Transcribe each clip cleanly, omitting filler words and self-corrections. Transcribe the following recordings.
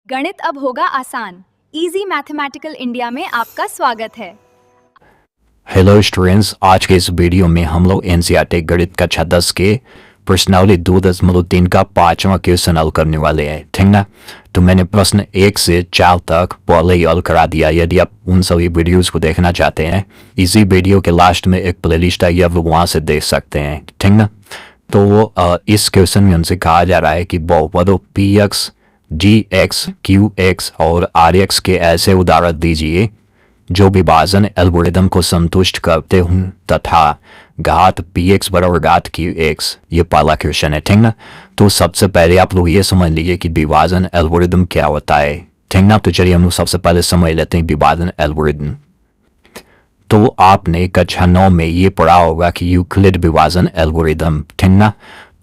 गणित अब होगा आसान। इजी मैथमेटिकल इंडिया में आपका स्वागत है। हेलो स्टूडेंट्स, आज के इस वीडियो में हम लोग एनसीईआरटी गणित कक्षा 10 के प्रश्नावली 2.3 का 5वां क्वेश्चन हल करने वाले हैं, ठीक ना। तो मैंने प्रश्न 1 से 4 तक पहले ही हल करा दिया। यदि आप उन सभी वीडियोस को देखना चाहते हैं, इसी वीडियो के लास्ट में एक प्लेलिस्ट है, आप लोग वहाँ से देख सकते हैं, ठीक ना। तो इस क्वेश्चन में हमसे कहा जा रहा है कि बहुपदों पी एक्स, जी एक्स, क्यू एक्स और आर एक्स के ऐसे उदाहरण दीजिए जो विभाजन एल्गोरिदम को संतुष्ट करते हों तथा घात पी एक्स बराबर घात क्यू एक्स। ये पहला क्वेश्चन है, ठीक ना। तो सबसे पहले आप लोग ये समझ लीजिए कि विभाजन एल्गोरिदम क्या होता है, ठीक ना। तो चलिए हम लोग सबसे पहले समझ लेते हैं विभाजन एल्गोरिदम। तो आपने कक्षा 9 में ये पढ़ा होगा कि यूक्लिड विभाजन एल्गोरिदम, ठीक ना।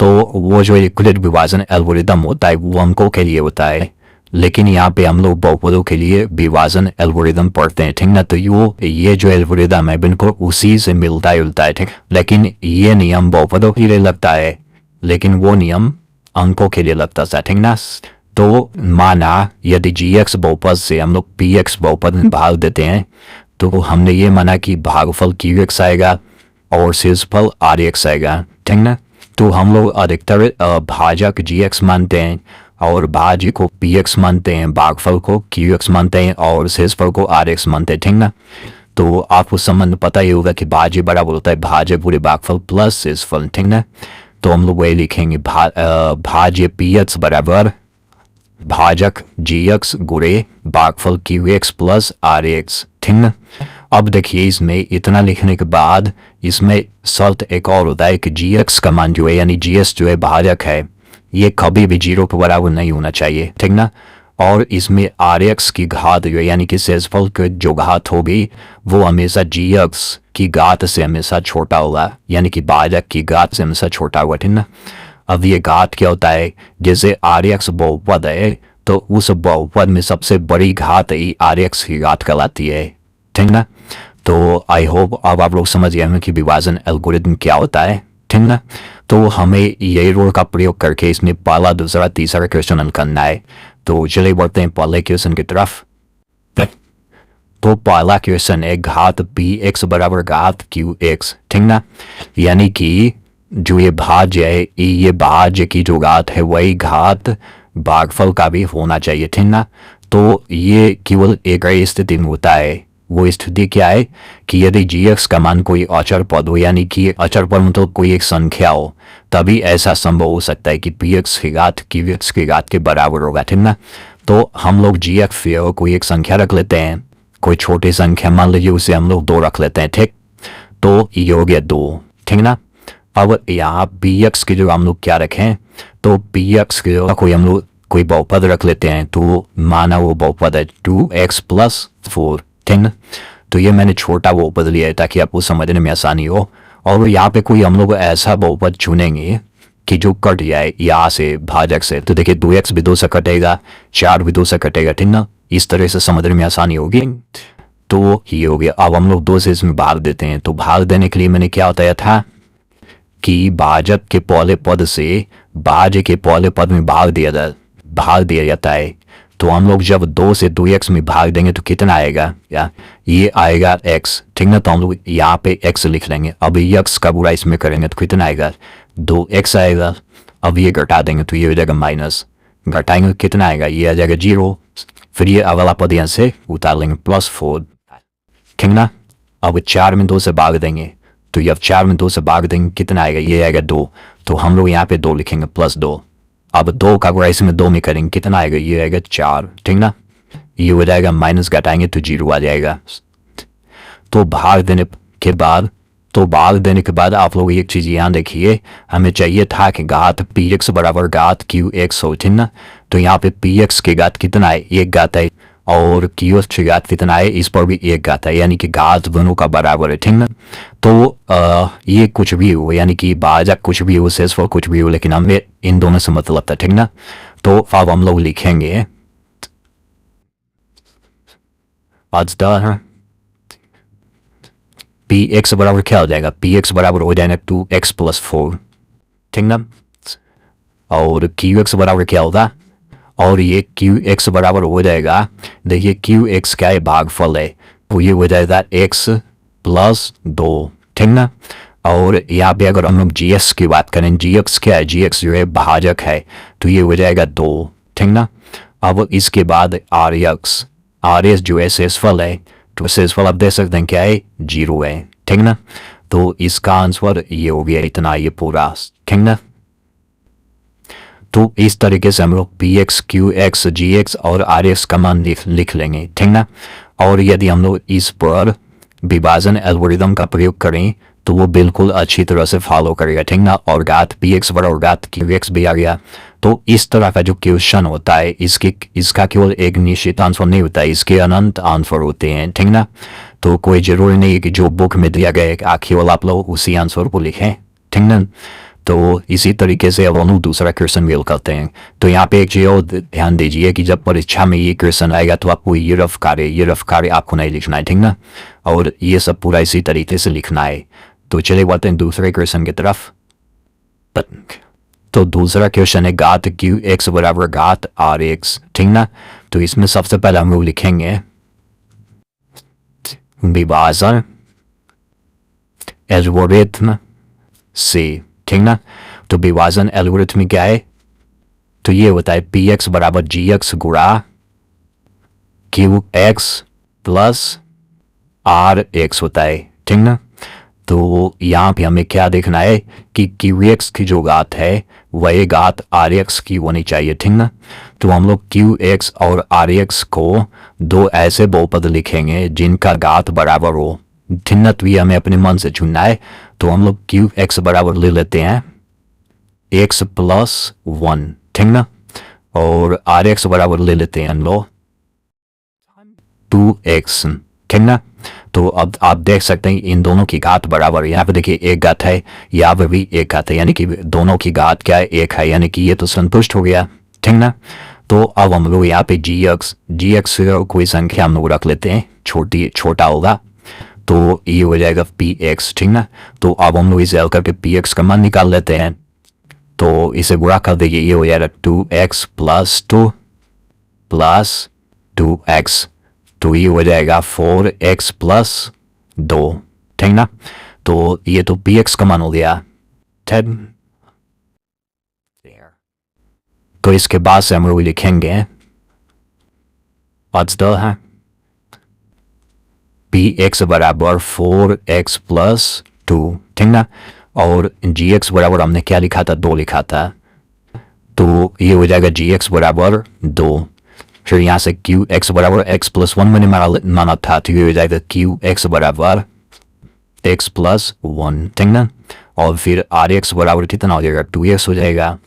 तो वो जो यूक्लिड विभाजन एल्गोरिदम होता है वो अंकों के लिए होता है, लेकिन यहाँ पे हम लोग बहुपदों के लिए विभाजन एल्गोरिदम पढ़ते हैं, ठीक ना। तो ये जो एल्गोरिदम है बिल्कुल उसी से मिलता है, ठीक। लेकिन ये नियम बहुपदों के लिए लगता है, लेकिन वो नियम अंकों के लिए लगता है, ठीक ना। तो माना यदि जी एक्स बहुपद से हम लोग पी एक्स बहुपद में भाग देते हैं, तो हमने ये माना कि भागफल क्यू एक्स आएगा और शेषफल आर एक्स आएगा, ठीक ना। तो हम लोग अधिकतर भाजक जी एक्स मानते हैं और भाज्य को पी एक्स मानते हैं, भागफल को क्यू एक्स मानते हैं और शेषफल को आर एक्स मानते हैं, ठीक ना। तो आपको संबंध पता ही होगा कि भाज्य बराबर होता है भाज्य पूरे भागफल प्लस शेषफल, ठीक ना। तो हम लोग वही लिखेंगे भाज्य पी एक्स बराबर भाजक जी एक्स गुणे भागफल Q x plus R x, ठीक ना। अब देखिए इसमें इतना लिखने के बाद इसमें शर्त एक और होता है कि जी एक्स का मान जो है यानी जी एस जो है भाजक है, ये कभी भी 0 के बराबर नहीं होना चाहिए, ठीक ना। और इसमें आर एक्स की घात जो है यानी कि शेषफल की जो घात होगी वो हमेशा जी एक्स की घात से हमेशा छोटा होगा, यानी कि भाजक की घात से हमेशा छोटा होगा, ठीक ना। अब ये घात क्या होता है, जैसे आर एक्स बहुपद है तो उस बहुपद में सबसे बड़ी घात ही आर एक्स की घात कहलाती है, ठीक ना। तो आई होप अब आप लोग समझ गए हैं कि विभाजन एल्गोरिदम क्या होता है, ठीक ना। तो हमें ये रूल का प्रयोग करके इसमें पहला, दूसरा, तीसरा क्वेश्चन हल करना है। तो चलिए बढ़ते हैं पहले क्वेश्चन की तरफ। तो पहला क्वेश्चन है घात पी एक्स बराबर घात क्यू एक्स, ठीक ना। यानी कि जो ये भाज्य है, ये भाज्य की जो घात है वही घात भागफल का भी होना चाहिए, ठीक ना। तो ये केवल एक ही स्थिति में होता है। वो स्थिति क्या है कि यदि जी एक्स का मान कोई अचर पद हो, यानी कि अचर पद मतलब कोई एक संख्या हो, तभी ऐसा संभव हो सकता है कि पी एक्स की घात क्यू एक्स की घात के बराबर होगा, ठीक ना। तो हम लोग जी एक्स पे कोई एक संख्या रख लेते हैं, कोई छोटी संख्या मान लीजिए उसे हम लोग 2 रख लेते हैं, ठीक। तो ये हो गया 2, ठीक ना। अब यहाँ पी एक्स के जो हम लोग क्या रखें, तो पी एक्स के जो कोई हम लोग कोई बहुपद रख लेते हैं, तो माना वो बहुपद है 2x + 4, ठीक ना। तो ये मैंने छोटा बहुपद लिया है ताकि आपको समझने में आसानी हो। और यहाँ पे कोई हम लोग ऐसा बहुपद चुनेंगे कि जो कट जाए यहाँ से भाजक से। तो देखिए 2x भी 2 से कटेगा, 4 भी 2 से कटेगा, ठीक ना। इस तरह से समझने में आसानी होगी। तो ये हो गया। अब हम लोग 2 से इसमें भाग देते हैं। तो भाग देने के लिए मैंने क्या बताया था कि भाजक के पहले पद से भाज्य के पहले पद में भाग दिया जाता है। तो हम लोग जब 2 से 2x में भाग देंगे तो कितना आएगा, या ये आएगा x, ठीक ना। तो हम लोग यहाँ पे x लिख लेंगे। अब x का बुरा इसमें करेंगे तो कितना आएगा, 2x आएगा। अब ये घटा देंगे तो ये हो जाएगा माइनस, घटाएंगे तो कितना आएगा, ये आ जाएगा 0। फिर ये अगला पद यहाँ से उतार लेंगे +4, ठीक ना। अब 4 में 2 से भाग देंगे तो ये अब 4 में 2 से भाग देंगे कितना आएगा, ये आएगा 2। तो हम लोग यहाँ पे 2 लिखेंगे +2। अब 2 का गुणा इसमें 2 में करेंगे कितना आएगा, ये आएगा 4, ठीक ना। ये हो जाएगा माइनस, घटाएंगे तो 0 आ जाएगा। तो भाग देने के बाद आप लोग एक चीज यहाँ देखिए, हमें चाहिए था कि घात पी एक्स बराबर घात क्यू एक्स हो, ठीक ना। तो यहाँ पे पी एक्स की घात कितना है, 1 घात है, और क्यू एक्स की घात कितना है, इस पर भी 1 घात है, यानी कि घात दोनों का बराबर है, ठीक ना। तो ये कुछ भी हो, यानी कि भाजक कुछ भी हो, शेषफल कुछ भी हो, लेकिन हमें इन दोनों से मतलब था, ठीक ना। तो अब हम लोग लिखेंगे पी एक्स बराबर क्या हो जाएगा, पी एक्स बराबर हो जाएगा 2x + 4, ठीक ना। और क्यू एक्स बराबर क्या होगा, और ये क्यू एक्स बराबर हो जाएगा, देखिए क्यू एक्स क्या है, भागफल है, तो ये हो जाएगा एक्स प्लस 2, ठीक ना। और यहाँ पे अगर हम लोग जी एक्स की बात करें, जी एक्स क्या है, जी एक्स जो है भाजक है, तो ये हो जाएगा 2, ठीक ना। अब इसके बाद आर एक्स जो है शेषफल है, तो शेषफल आप देख सकते हैं क्या है, 0 है, ठीक ना। तो इसका आंसर ये हो गया, इतना ये पूरा, ठीक ना। तो इस तरीके से हम लोग पी एक्स, क्यू एक्स, जी एक्स और आर एक्स का मान लिख लेंगे, ठीक ना। और यदि हम लोग इस पर विभाजन एल्गोरिदम का प्रयोग करें तो वो बिल्कुल अच्छी तरह से फॉलो करेगा, ठीक ना। और घात पी एक्स बराबर घात क्यू एक्स भी आ गया। तो इस तरह का जो क्वेश्चन होता है इसका केवल एक निश्चित आंसर नहीं होता है, इसके अनंत आंसर होते हैं, ठीक ना। तो कोई जरूरी नहीं है कि जो बुक में दिया गया है केवल आप लोग उसी आंसर को लिखें, ठीक ना। तो इसी तरीके से अब हम लोग दूसरा क्वेश्चन भी करते हैं। तो यहाँ पे एक चीज और ध्यान दीजिए कि जब परीक्षा में ये क्वेश्चन आएगा तो आपको ये रफ कार्य आपको नहीं लिखना है, ठीक ना। और ये सब पूरा इसी तरीके से लिखना है। तो चलिए बढ़ते हैं दूसरे क्वेश्चन की तरफ। तो दूसरा क्वेश्चन है घात क्यू एक्स बराबर घात आर एक्स, ठीक ना। तो इसमें सबसे पहले हम लोग लिखेंगे विभाजन एल्गोरिथम से, ठीक ना। तो विभाजन एल्गोरिथम क्या है, तो ये होता है पी एक्स बराबर जी एक्स गुणा Q x plus R x होता है, ठीक ना। तो यहाँ पे हमें क्या देखना है कि क्यू एक्स की जो घात है वही घात आर एक्स की होनी चाहिए, ठीक ना। तो हम लोग क्यू एक्स और आर एक्स को दो ऐसे बहुपद लिखेंगे जिनका घात बराबर हो, ठीक ना। तो ये हमें अपने मन से चुनना है। तो हम लोग क्यू एक्स बराबर ले लेते हैं एक्स प्लस 1, ठीक ना। और आर एक्स बराबर ले लेते हैं हम लोग 2x, ठीक ना। तो अब आप देख सकते हैं इन दोनों की घात बराबर है। यहाँ पे देखिए एक घात है, यहाँ पे भी एक घात है, यानी कि दोनों की घात क्या है, एक है, यानी कि ये तो संतुष्ट हो गया, ठीक ना। तो अब हम लोग यहाँ पे जी एक्स कोई संख्या हम लोग रख लेते हैं, छोटा होगा, तो ये हो जाएगा पी एक्स, ठीक ना। तो अब हम लोग इसे हल करके पी एक्स का मान निकाल लेते हैं। तो इसे गुणा कर देंगे, ये हो जाएगा 2x प्लस 2 प्लस 2x, तो ये हो जाएगा 4x प्लस 2, ठीक ना। तो ये तो पी एक्स का मान हो गया 10। तो इसके बाद से हम लोग लिखेंगे है पी एक्स बराबर 4x प्लस 2, ठीक ना। और जी एक्स बराबर हमने क्या लिखा था, 2 लिखा था, तो ये हो जाएगा जी एक्स बराबर 2। फिर यहाँ से क्यू एक्स बराबर x प्लस 1 मैंने माना था, तो ये हो जाएगा क्यू एक्स बराबर x प्लस 1, ठीक ना। और फिर आर एक्स बराबर कितना हो जाएगा, 2x हो जाएगा।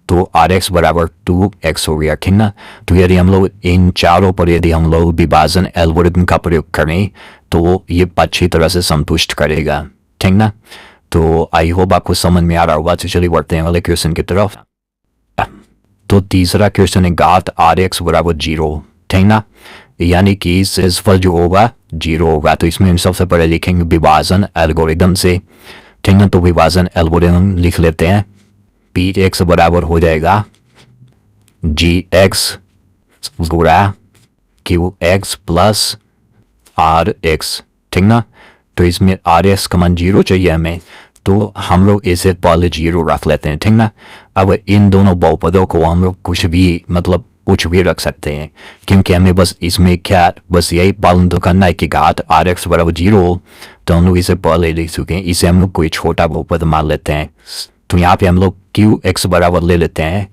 तो आर एक्स बराबर 2x हो गया, ठीक ना। तो यदि हम लोग इन चारों पर यदि हम लोग विभाजन एल्गोरिथम का प्रयोग करें तो ये अच्छी तरह से संतुष्ट करेगा, ठीक ना। तो आई होप आपको समझ में आ रहा होगा। तो चलिए बढ़ते हैं अगले क्वेश्चन की तरफ। तो तीसरा क्वेश्चन है घात आर एक्स बराबर 0, ठीक ना। यानी कि शेषफल जो होगा 0 होगा। तो इसमें हम सबसे पहले लिखेंगे विभाजन एल्गोरिथम से, ठीक ना। तो विभाजन एल्गोरिथम लिख लेते हैं, पी एक्स बराबर हो जाएगा जी एक्स गुणा Q x plus R x, ठीक ना। तो इसमें आर एक्स का मान 0 चाहिए हमें, तो हम लोग इसे पहले 0 रख लेते हैं, ठीक ना। अब इन दोनों बहुपदों को हम लोग कुछ भी रख सकते हैं, क्योंकि हमें बस इसमें क्या बस यही पालन तो करना है कि घात आर एक्स बराबर 0, तो हम लोग इसे पहले लिख चुके हैं। इसे हम लोग कोई छोटा बहुपद मान लेते हैं। तो यहाँ पे हम लोग क्यू एक्स बराबर ले लेते हैं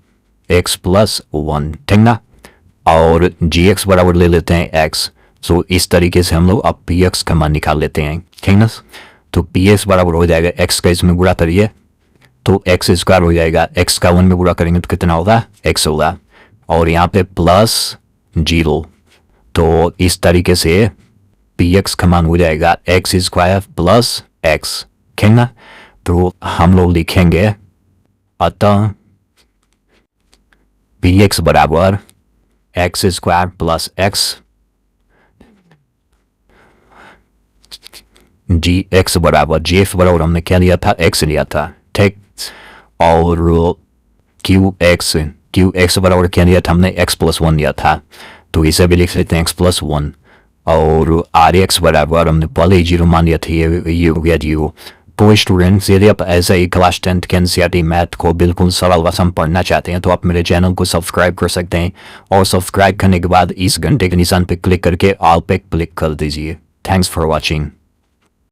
x प्लस 1, ठीक ना। और जी एक्स बराबर ले लेते हैं x। तो इस तरीके से हम लोग अब पी एक्स का मान निकाल लेते हैं, ठीक ना। तो पी एक्स बराबर हो जाएगा x का इसमें गुणा करिए तो एक्स स्क्वायर हो जाएगा, x का 1 में गुणा करेंगे तो कितना होगा, x होगा। और यहाँ पे प्लस 0, तो इस तरीके से पी एक्स का मान हो जाएगा एक्स स्क्वायर प्लस एक्स, ठीक ना। तो हम लोग लिखेंगे अतः पी एक्स बराबर एक्स स्क्वायर प्लस एक्स, जी एक्स बराबर जी एक्स बराबर हमने क्या लिया था, एक्स लिया था, ठीक। और क्यू एक्स क्यू एक्स बराबर के लिए हमने x+1 लिया था, तो इसे भी लिख सकते हैं x+1। और आर एक्स बराबर हमने पहले ही 0 मान लिया था, ये हो गया 0। तो स्टूडेंट्स यदि आप ऐसे ही क्लास 10 के एनसीईआरटी मैथ को बिल्कुल सरल वसम पढ़ना चाहते हैं तो आप मेरे चैनल को सब्सक्राइब कर सकते हैं, और सब्सक्राइब करने के बाद इस घंटे के निशान पर क्लिक करके ऑल पे क्लिक कर दीजिए। Thanks for watching.